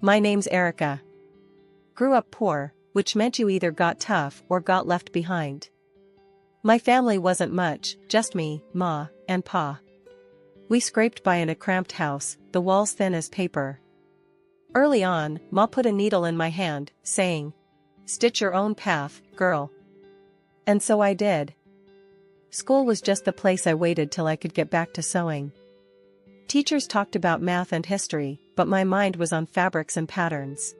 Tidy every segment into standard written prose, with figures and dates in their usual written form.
My name's Erica. Grew up poor, which meant you either got tough or got left behind. My family wasn't much, just me, Ma, and Pa. We scraped by in a cramped house, the walls thin as paper. Early on, Ma put a needle in my hand, saying, "Stitch your own path, girl." And so I did. School was just the place I waited till I could get back to sewing. Teachers talked about math and history, but my mind was on fabrics and patterns.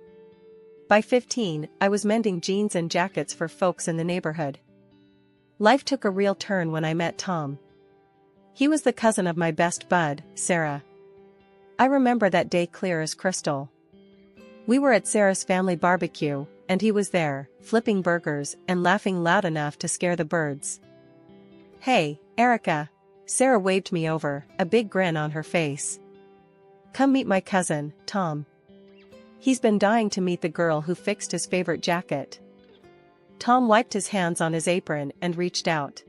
By 15, I was mending jeans and jackets for folks in the neighborhood. Life took a real turn when I met Tom. He was the cousin of my best bud, Sarah. I remember that day clear as crystal. We were at Sarah's family barbecue, and he was there, flipping burgers and laughing loud enough to scare the birds. "Hey, Erica." Sarah waved me over, a big grin on her face. "Come meet my cousin, Tom. He's been dying to meet the girl who fixed his favorite jacket." Tom wiped his hands on his apron and reached out.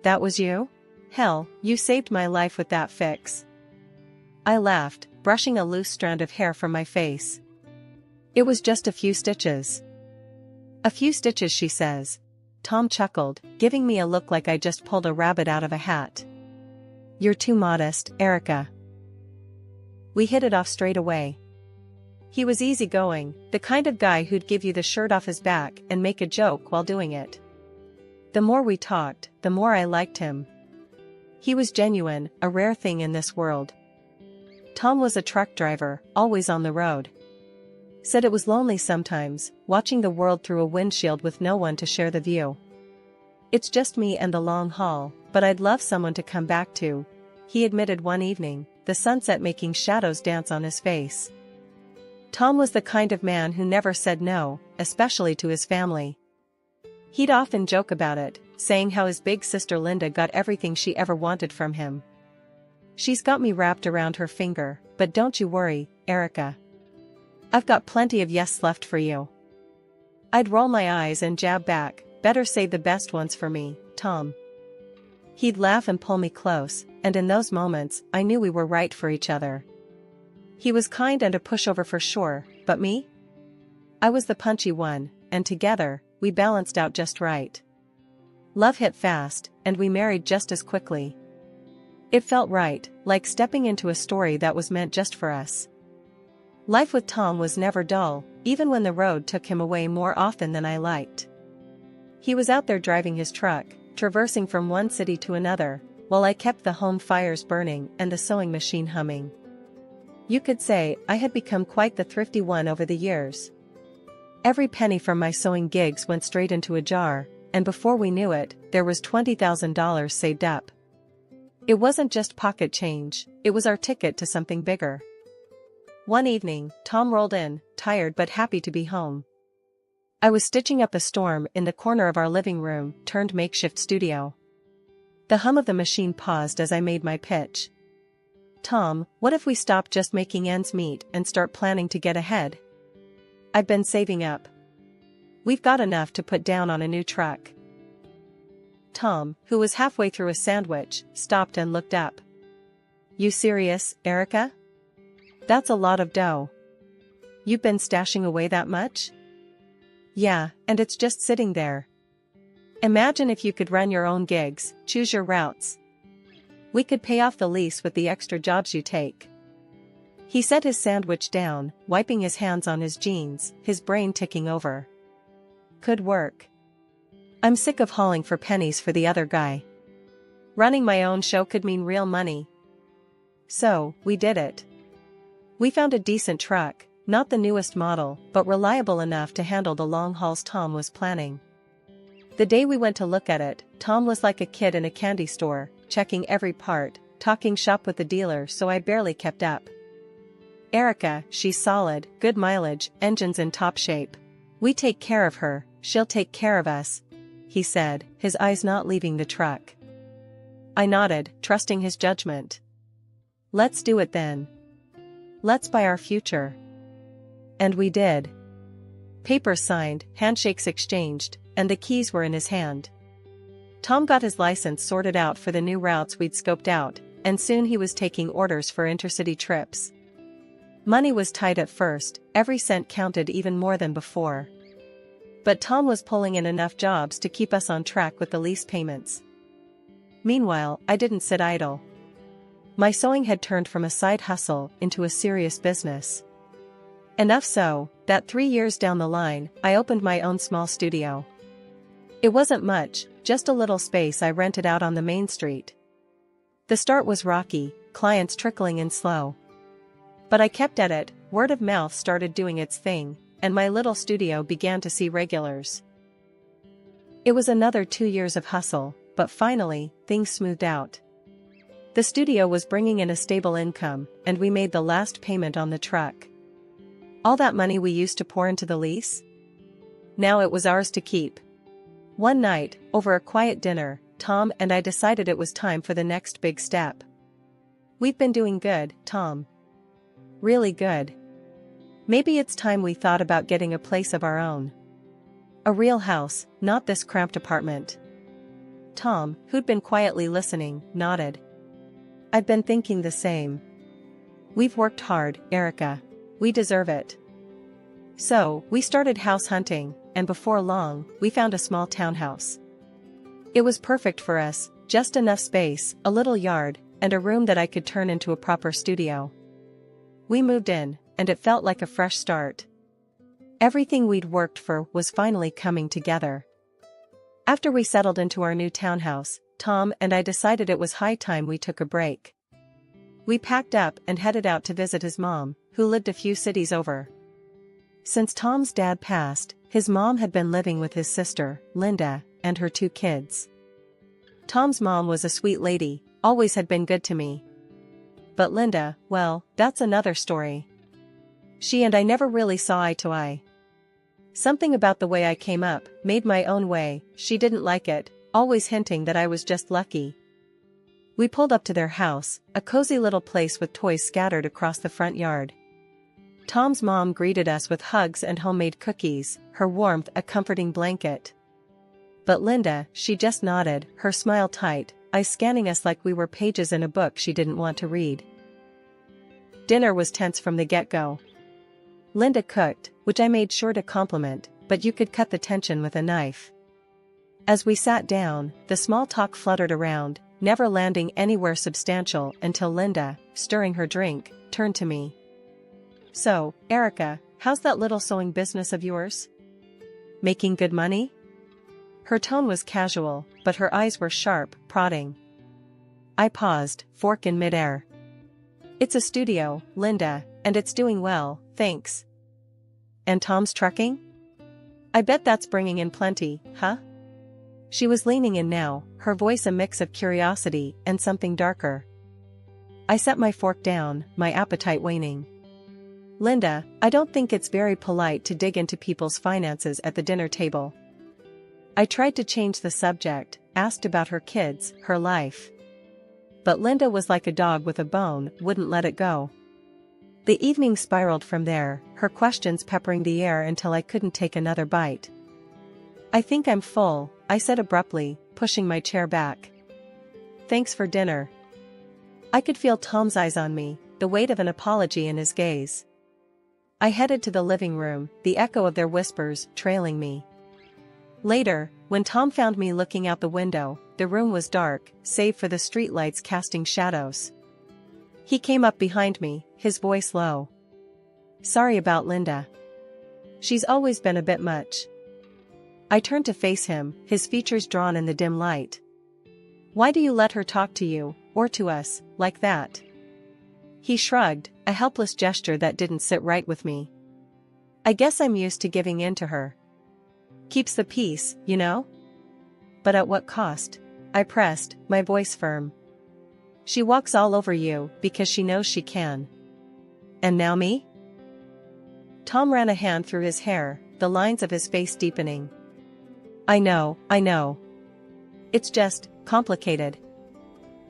"That was you? Hell, you saved my life with that fix." I laughed, brushing a loose strand of hair from my face. "It was just a few stitches." "A few stitches," she says. Tom chuckled, giving me a look like I just pulled a rabbit out of a hat. "You're too modest, Erica." We hit it off straight away. He was easygoing, the kind of guy who'd give you the shirt off his back and make a joke while doing it. The more we talked, the more I liked him. He was genuine, a rare thing in this world. Tom was a truck driver, always on the road. Said it was lonely sometimes, watching the world through a windshield with no one to share the view. "It's just me and the long haul, but I'd love someone to come back to," he admitted one evening, the sunset making shadows dance on his face. Tom was the kind of man who never said no, especially to his family. He'd often joke about it, saying how his big sister Linda got everything she ever wanted from him. "She's got me wrapped around her finger, but don't you worry, Erica. I've got plenty of yes left for you." I'd roll my eyes and jab back, "Better save the best ones for me, Tom." He'd laugh and pull me close, and in those moments, I knew we were right for each other. He was kind and a pushover for sure, but me? I was the punchy one, and together, we balanced out just right. Love hit fast, and we married just as quickly. It felt right, like stepping into a story that was meant just for us. Life with Tom was never dull, even when the road took him away more often than I liked. He was out there driving his truck, traversing from one city to another, while I kept the home fires burning and the sewing machine humming. You could say I had become quite the thrifty one over the years. Every penny from my sewing gigs went straight into a jar, and before we knew it, there was $20,000 saved up. It wasn't just pocket change, it was our ticket to something bigger. One evening, Tom rolled in, tired but happy to be home. I was stitching up a storm in the corner of our living room turned makeshift studio. The hum of the machine paused as I made my pitch. "Tom, what if we stop just making ends meet and start planning to get ahead? I've been saving up. We've got enough to put down on a new truck." Tom, who was halfway through a sandwich, stopped and looked up. "You serious, Erica? That's a lot of dough. You've been stashing away that much?" "Yeah, and it's just sitting there. Imagine if you could run your own gigs, choose your routes. We could pay off the lease with the extra jobs you take." He set his sandwich down, wiping his hands on his jeans, his brain ticking over. Could work. I'm sick of hauling for pennies for the other guy. Running my own show could mean real money. So, we did it. We found a decent truck, not the newest model, but reliable enough to handle the long hauls Tom was planning. The day we went to look at it, Tom was like a kid in a candy store, checking every part, talking shop with the dealer so I barely kept up. "Erica, she's solid, good mileage, engines in top shape. We take care of her, she'll take care of us," he said, his eyes not leaving the truck. I nodded, trusting his judgment. "Let's do it then. Let's buy our future." And we did. Papers signed, handshakes exchanged, and the keys were in his hand. Tom got his license sorted out for the new routes we'd scoped out, and soon he was taking orders for intercity trips. Money was tight at first, every cent counted even more than before. But Tom was pulling in enough jobs to keep us on track with the lease payments. Meanwhile, I didn't sit idle. My sewing had turned from a side hustle into a serious business. Enough so, that 3 years down the line, I opened my own small studio. It wasn't much, just a little space I rented out on the main street. The start was rocky, clients trickling in slow. But I kept at it, word of mouth started doing its thing, and my little studio began to see regulars. It was another 2 years of hustle, but finally, things smoothed out. The studio was bringing in a stable income, and we made the last payment on the truck. All that money we used to pour into the lease? Now it was ours to keep. One night, over a quiet dinner, Tom and I decided it was time for the next big step. We've been doing good, Tom. Really good. Maybe it's time we thought about getting a place of our own. A real house, not this cramped apartment. Tom, who'd been quietly listening, nodded. I've been thinking the same. We've worked hard, Erica. We deserve it. So, we started house hunting, and before long, we found a small townhouse. It was perfect for us, just enough space, a little yard, and a room that I could turn into a proper studio. We moved in, and it felt like a fresh start. Everything we'd worked for was finally coming together. After we settled into our new townhouse, Tom and I decided it was high time we took a break. We packed up and headed out to visit his mom, who lived a few cities over. Since Tom's dad passed, his mom had been living with his sister, Linda, and her 2 kids. Tom's mom was a sweet lady, always had been good to me. But Linda, well, that's another story. She and I never really saw eye to eye. Something about the way I came up, made my own way, she didn't like it, always hinting that I was just lucky. We pulled up to their house, a cozy little place with toys scattered across the front yard. Tom's mom greeted us with hugs and homemade cookies, her warmth a comforting blanket. But Linda, she just nodded, her smile tight, eyes scanning us like we were pages in a book she didn't want to read. Dinner was tense from the get-go. Linda cooked, which I made sure to compliment, but you could cut the tension with a knife. As we sat down, the small talk fluttered around, never landing anywhere substantial until Linda, stirring her drink, turned to me. So, Erica, how's that little sewing business of yours? Making good money? Her tone was casual, but her eyes were sharp, prodding. I paused, fork in midair. It's a studio, Linda, and it's doing well, thanks. And Tom's trucking? I bet that's bringing in plenty, huh? She was leaning in now, her voice a mix of curiosity and something darker. I set my fork down, my appetite waning. Linda, I don't think it's very polite to dig into people's finances at the dinner table. I tried to change the subject, asked about her kids, her life. But Linda was like a dog with a bone, wouldn't let it go. The evening spiraled from there, her questions peppering the air until I couldn't take another bite. I think I'm full, I said abruptly, pushing my chair back. Thanks for dinner. I could feel Tom's eyes on me, the weight of an apology in his gaze. I headed to the living room, the echo of their whispers trailing me. Later, when Tom found me looking out the window, the room was dark, save for the streetlights casting shadows. He came up behind me, his voice low. Sorry about Linda. She's always been a bit much. I turned to face him, his features drawn in the dim light. Why do you let her talk to you, or to us, like that? He shrugged, a helpless gesture that didn't sit right with me. I guess I'm used to giving in to her. Keeps the peace, you know? But at what cost? I pressed, my voice firm. She walks all over you, because she knows she can. And now me? Tom ran a hand through his hair, the lines of his face deepening. I know. It's just, complicated.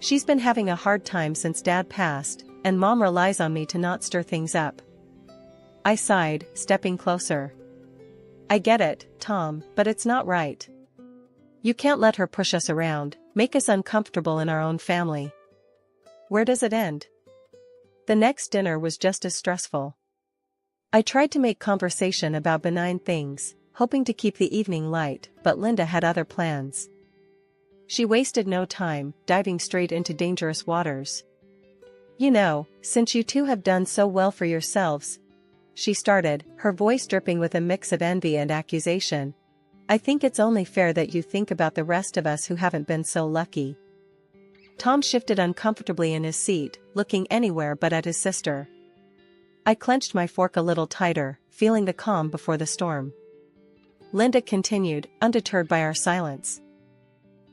She's been having a hard time since Dad passed, and Mom relies on me to not stir things up. I sighed, stepping closer. I get it, Tom, but it's not right. You can't let her push us around, make us uncomfortable in our own family. Where does it end? The next dinner was just as stressful. I tried to make conversation about benign things, hoping to keep the evening light, but Linda had other plans. She wasted no time, diving straight into dangerous waters. "You know, since you two have done so well for yourselves," she started, her voice dripping with a mix of envy and accusation, "I think it's only fair that you think about the rest of us who haven't been so lucky." Tom shifted uncomfortably in his seat, looking anywhere but at his sister. I clenched my fork a little tighter, feeling the calm before the storm. Linda continued, undeterred by our silence.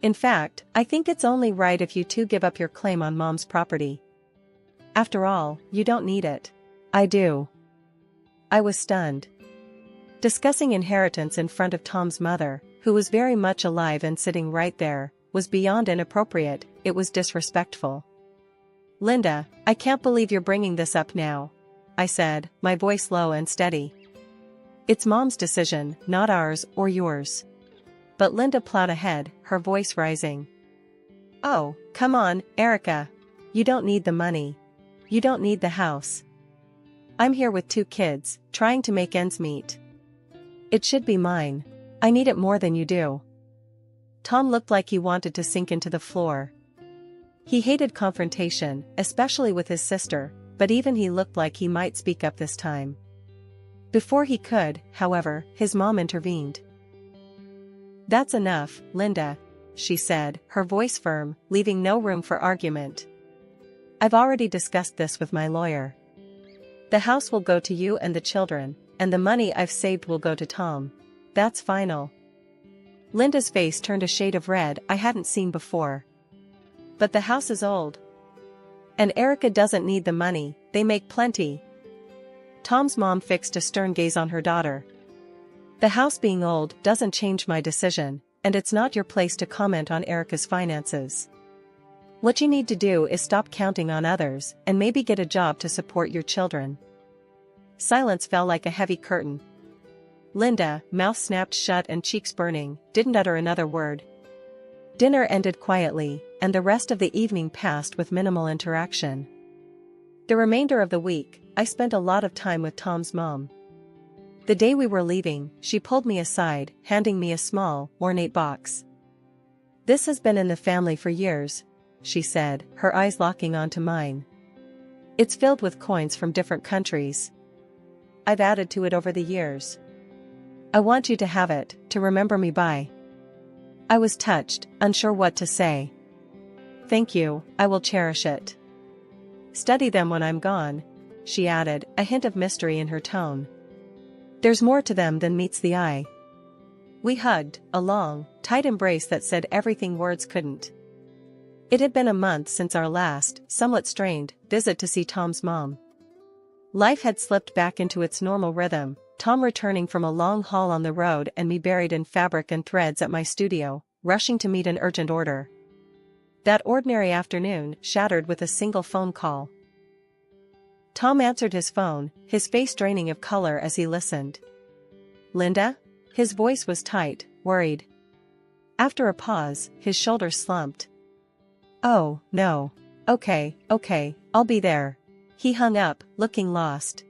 "In fact, I think it's only right if you two give up your claim on Mom's property. After all, you don't need it." "I do." I was stunned. Discussing inheritance in front of Tom's mother, who was very much alive and sitting right there, was beyond inappropriate. It was disrespectful. "Linda, I can't believe you're bringing this up now," I said, my voice low and steady. "It's Mom's decision, not ours or yours." But Linda plowed ahead, her voice rising. "Oh, come on, Erica. You don't need the money. You don't need the house. I'm here with 2 kids, trying to make ends meet. It should be mine. I need it more than you do." Tom looked like he wanted to sink into the floor. He hated confrontation, especially with his sister, but even he looked like he might speak up this time. Before he could, however, his mom intervened. "That's enough, Linda," she said, her voice firm, leaving no room for argument. "I've already discussed this with my lawyer. The house will go to you and the children, and the money I've saved will go to Tom. That's final." Linda's face turned a shade of red I hadn't seen before. "But the house is old. And Erica doesn't need the money, they make plenty." Tom's mom fixed a stern gaze on her daughter. "The house being old doesn't change my decision, and it's not your place to comment on Erica's finances. What you need to do is stop counting on others and maybe get a job to support your children." Silence fell like a heavy curtain. Linda, mouth snapped shut and cheeks burning, didn't utter another word. Dinner ended quietly, and the rest of the evening passed with minimal interaction. The remainder of the week, I spent a lot of time with Tom's mom. The day we were leaving, she pulled me aside, handing me a small, ornate box. "This has been in the family for years," she said, her eyes locking onto mine. "It's filled with coins from different countries. I've added to it over the years. I want you to have it, to remember me by." I was touched, unsure what to say. "Thank you, I will cherish it. Study them when I'm gone," she added, a hint of mystery in her tone. "There's more to them than meets the eye." We hugged, a long, tight embrace that said everything words couldn't. It had been a month since our last, somewhat strained, visit to see Tom's mom. Life had slipped back into its normal rhythm, Tom returning from a long haul on the road and me buried in fabric and threads at my studio, rushing to meet an urgent order. That ordinary afternoon shattered with a single phone call. Tom answered his phone, his face draining of color as he listened. "Linda?" His voice was tight, worried. After a pause, his shoulders slumped. "Oh, no. Okay, I'll be there." He hung up, looking lost.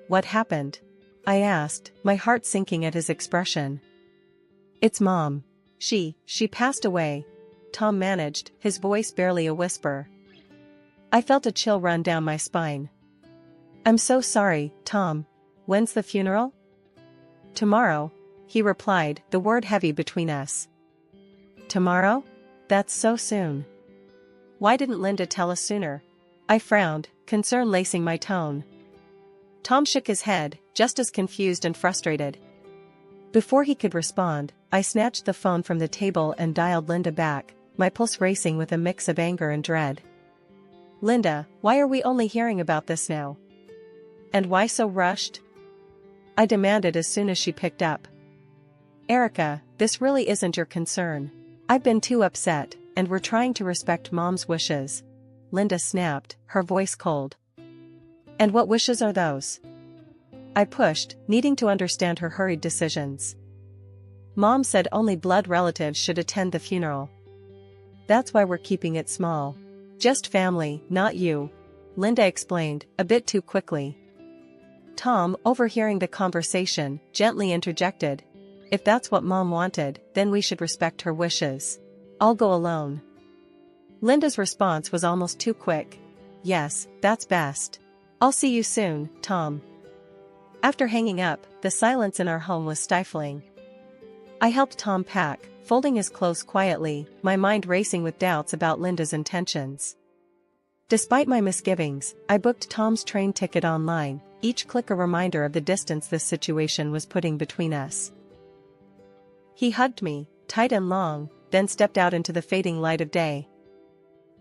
"What happened?" I asked, my heart sinking at his expression. "It's Mom. She passed away," Tom managed, his voice barely a whisper. I felt a chill run down my spine. "I'm so sorry, Tom. When's the funeral?" "Tomorrow," he replied, the word heavy between us. "Tomorrow? That's so soon. Why didn't Linda tell us sooner?" I frowned, concern lacing my tone. Tom shook his head, just as confused and frustrated. Before he could respond, I snatched the phone from the table and dialed Linda back, my pulse racing with a mix of anger and dread. "Linda, why are we only hearing about this now? And why so rushed?" I demanded as soon as she picked up. "Erica, this really isn't your concern. I've been too upset, and we're trying to respect Mom's wishes," Linda snapped, her voice cold. "And what wishes are those?" I pushed, needing to understand her hurried decisions. "Mom said only blood relatives should attend the funeral. That's why we're keeping it small. Just family, not you." Linda explained, a bit too quickly. Tom, overhearing the conversation, gently interjected. If that's what Mom wanted, then we should respect her wishes. I'll go alone. Linda's response was almost too quick. Yes, that's best. I'll see you soon, Tom. After hanging up, the silence in our home was stifling. I helped Tom pack, folding his clothes quietly, my mind racing with doubts about Linda's intentions. Despite my misgivings, I booked Tom's train ticket online, each click a reminder of the distance this situation was putting between us. He hugged me, tight and long, then stepped out into the fading light of day.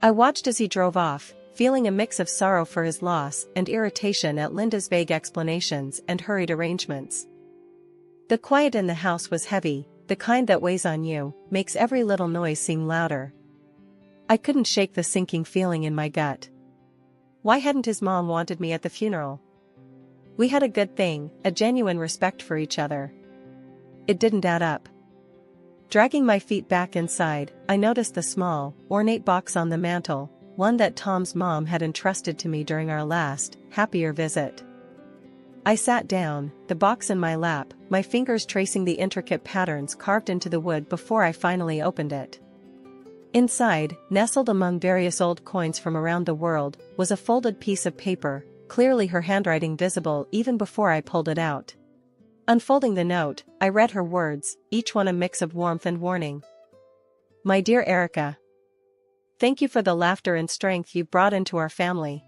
I watched as he drove off, feeling a mix of sorrow for his loss and irritation at Linda's vague explanations and hurried arrangements. The quiet in the house was heavy, the kind that weighs on you, makes every little noise seem louder. I couldn't shake the sinking feeling in my gut. Why hadn't his mom wanted me at the funeral? We had a good thing, a genuine respect for each other. It didn't add up. Dragging my feet back inside, I noticed the small, ornate box on the mantel, one that Tom's mom had entrusted to me during our last, happier visit. I sat down, the box in my lap, my fingers tracing the intricate patterns carved into the wood before I finally opened it. Inside, nestled among various old coins from around the world, was a folded piece of paper, clearly her handwriting visible even before I pulled it out. Unfolding the note, I read her words, each one a mix of warmth and warning. My dear Erica. Thank you for the laughter and strength you've brought into our family.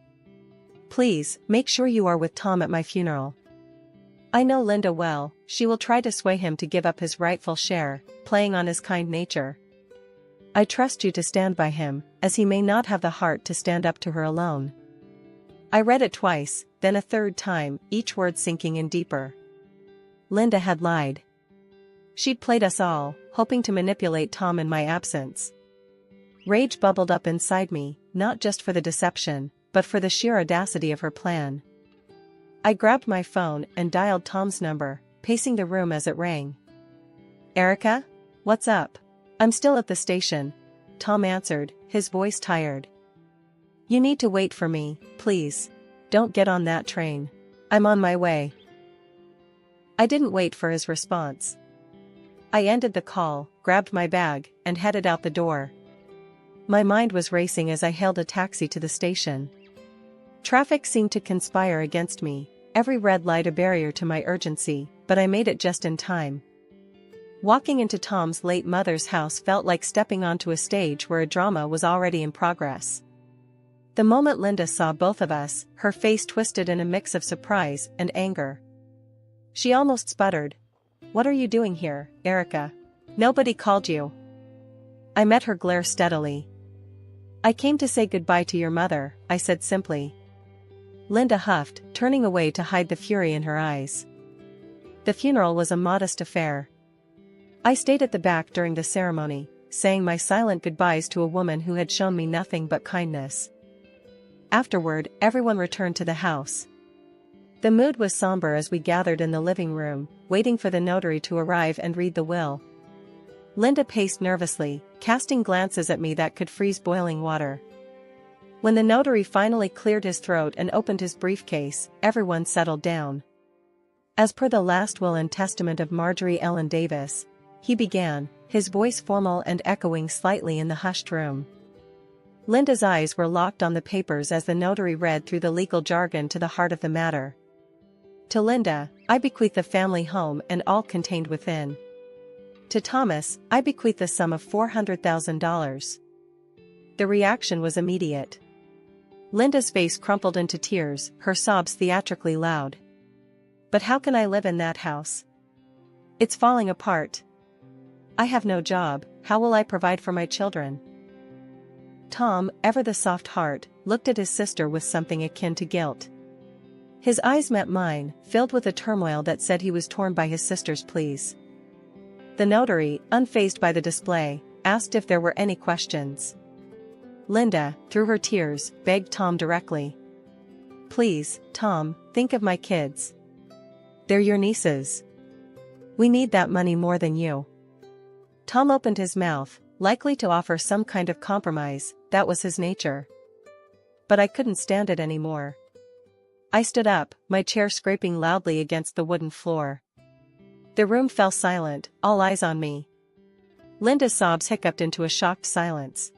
Please, make sure you are with Tom at my funeral. I know Linda well, she will try to sway him to give up his rightful share, playing on his kind nature. I trust you to stand by him, as he may not have the heart to stand up to her alone. I read it twice, then a third time, each word sinking in deeper. Linda had lied. She'd played us all, hoping to manipulate Tom in my absence. Rage bubbled up inside me, not just for the deception, but for the sheer audacity of her plan. I grabbed my phone and dialed Tom's number, pacing the room as it rang. Erica? What's up? I'm still at the station, Tom answered, his voice tired. You need to wait for me, please. Don't get on that train. I'm on my way. I didn't wait for his response. I ended the call, grabbed my bag, and headed out the door. My mind was racing as I hailed a taxi to the station. Traffic seemed to conspire against me, every red light a barrier to my urgency, but I made it just in time. Walking into Tom's late mother's house felt like stepping onto a stage where a drama was already in progress. The moment Linda saw both of us, her face twisted in a mix of surprise and anger. She almost sputtered. What are you doing here, Erica? Nobody called you. I met her glare steadily. I came to say goodbye to your mother, I said simply. Linda huffed, turning away to hide the fury in her eyes. The funeral was a modest affair. I stayed at the back during the ceremony, saying my silent goodbyes to a woman who had shown me nothing but kindness. Afterward, everyone returned to the house. The mood was somber as we gathered in the living room, waiting for the notary to arrive and read the will. Linda paced nervously, casting glances at me that could freeze boiling water. When the notary finally cleared his throat and opened his briefcase, everyone settled down. As per the last will and testament of Marjorie Ellen Davis, he began, his voice formal and echoing slightly in the hushed room. Linda's eyes were locked on the papers as the notary read through the legal jargon to the heart of the matter. To Linda, I bequeath the family home and all contained within. To Thomas, I bequeath the sum of $400,000. The reaction was immediate. Linda's face crumpled into tears, her sobs theatrically loud. But how can I live in that house? It's falling apart. I have no job, how will I provide for my children? Tom, ever the soft heart, looked at his sister with something akin to guilt. His eyes met mine, filled with a turmoil that said he was torn by his sister's pleas. The notary, unfazed by the display, asked if there were any questions. Linda, through her tears, begged Tom directly. Please, Tom, think of my kids. They're your nieces. We need that money more than you. Tom opened his mouth, likely to offer some kind of compromise, that was his nature. but I couldn't stand it anymore. I stood up, my chair scraping loudly against the wooden floor. The room fell silent, all eyes on me. Linda's sobs hiccuped into a shocked silence.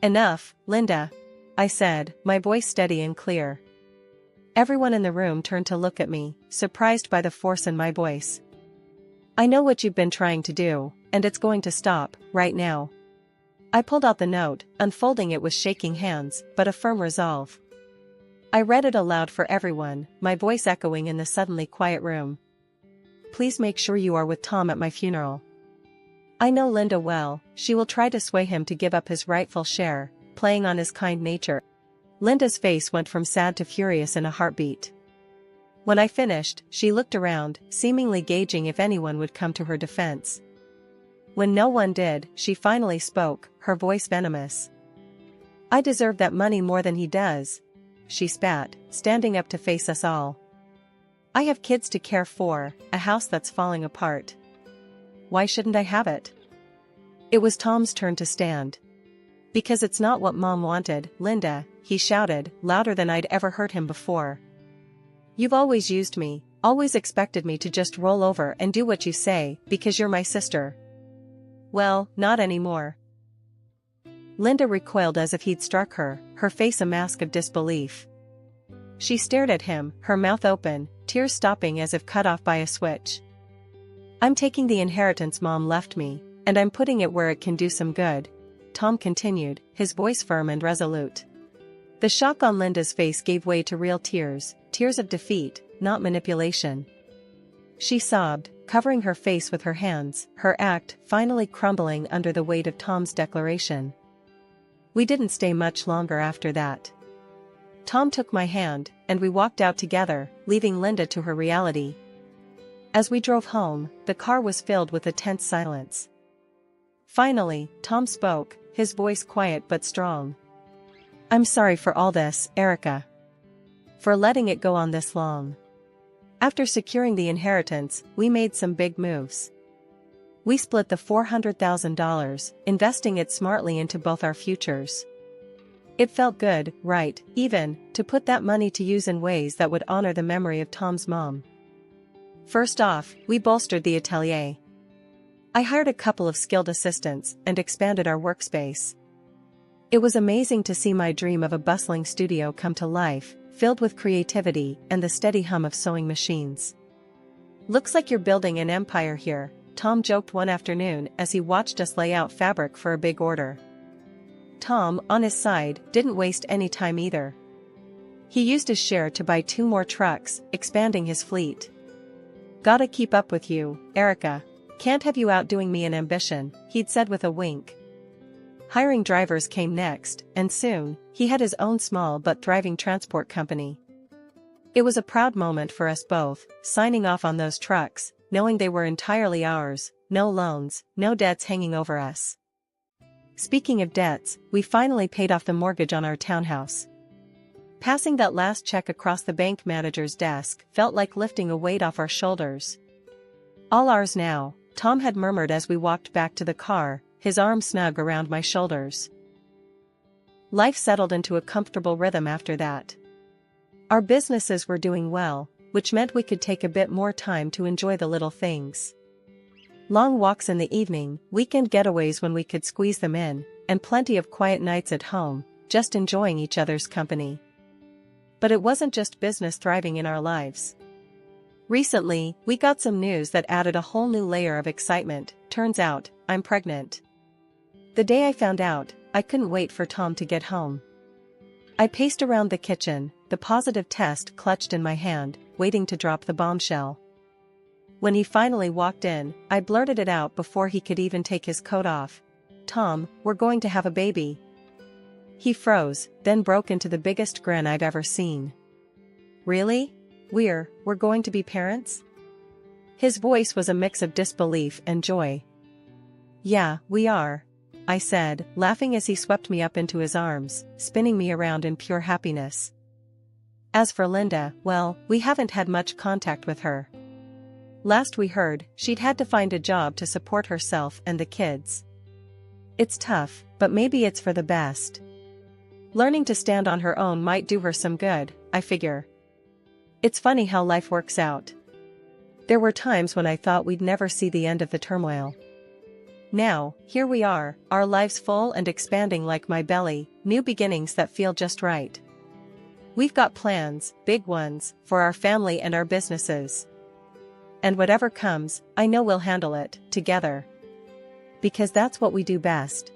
"Enough, Linda," I said, my voice steady and clear. Everyone in the room turned to look at me, surprised by the force in my voice. "I know what you've been trying to do, and it's going to stop, right now." I pulled out the note, unfolding it with shaking hands, but a firm resolve. I read it aloud for everyone, my voice echoing in the suddenly quiet room. "Please make sure you are with Tom at my funeral. I know Linda well, she will try to sway him to give up his rightful share, playing on his kind nature." Linda's face went from sad to furious in a heartbeat. When I finished, she looked around, seemingly gauging if anyone would come to her defense. When no one did, she finally spoke, her voice venomous. "I deserve that money more than he does," she spat, standing up to face us all. "I have kids to care for, a house that's falling apart. Why shouldn't I have it?" It was Tom's turn to stand. "Because it's not what Mom wanted, Linda," he shouted, louder than I'd ever heard him before. "You've always used me, always expected me to just roll over and do what you say, because you're my sister. Well, not anymore." Linda recoiled as if he'd struck her, her face a mask of disbelief. She stared at him, her mouth open, tears stopping as if cut off by a switch. "I'm taking the inheritance Mom left me, and I'm putting it where it can do some good," Tom continued, his voice firm and resolute. The shock on Linda's face gave way to real tears, tears of defeat, not manipulation. She sobbed, covering her face with her hands, her act finally crumbling under the weight of Tom's declaration. We didn't stay much longer after that. Tom took my hand, and we walked out together, leaving Linda to her reality. As we drove home, the car was filled with a tense silence. Finally, Tom spoke, his voice quiet but strong. "I'm sorry for all this, Erica. For letting it go on this long. After securing the inheritance, we made some big moves. We split the $400,000, investing it smartly into both our futures. It felt good, right, even, to put that money to use in ways that would honor the memory of Tom's mom. First off, we bolstered the atelier. I hired a couple of skilled assistants and expanded our workspace. It was amazing to see my dream of a bustling studio come to life, filled with creativity and the steady hum of sewing machines. "Looks like you're building an empire here," Tom joked one afternoon as he watched us lay out fabric for a big order. Tom, on his side, didn't waste any time either. He used his share to buy 2 more trucks, expanding his fleet. "Gotta keep up with you, Erica. Can't have you outdoing me in ambition," he'd said with a wink. Hiring drivers came next, and soon, he had his own small but thriving transport company. It was a proud moment for us both, signing off on those trucks, knowing they were entirely ours, no loans, no debts hanging over us. Speaking of debts, we finally paid off the mortgage on our townhouse. Passing that last check across the bank manager's desk felt like lifting a weight off our shoulders. "All ours now," Tom had murmured as we walked back to the car, his arm snug around my shoulders. Life settled into a comfortable rhythm after that. Our businesses were doing well, which meant we could take a bit more time to enjoy the little things. Long walks in the evening, weekend getaways when we could squeeze them in, and plenty of quiet nights at home, just enjoying each other's company. But it wasn't just business thriving in our lives. Recently, we got some news that added a whole new layer of excitement. Turns out, I'm pregnant. The day I found out, I couldn't wait for Tom to get home. I paced around the kitchen, the positive test clutched in my hand, waiting to drop the bombshell. When he finally walked in, I blurted it out before he could even take his coat off. "Tom, we're going to have a baby." He froze, then broke into the biggest grin I've ever seen. "Really? We're going to be parents?" His voice was a mix of disbelief and joy. "Yeah, we are," I said, laughing as he swept me up into his arms, spinning me around in pure happiness. As for Linda, well, we haven't had much contact with her. Last we heard, she'd had to find a job to support herself and the kids. It's tough, but maybe it's for the best. Learning to stand on her own might do her some good, I figure. It's funny how life works out. There were times when I thought we'd never see the end of the turmoil. Now, here we are, our lives full and expanding like my belly, new beginnings that feel just right. We've got plans, big ones, for our family and our businesses. And whatever comes, I know we'll handle it, together. Because that's what we do best.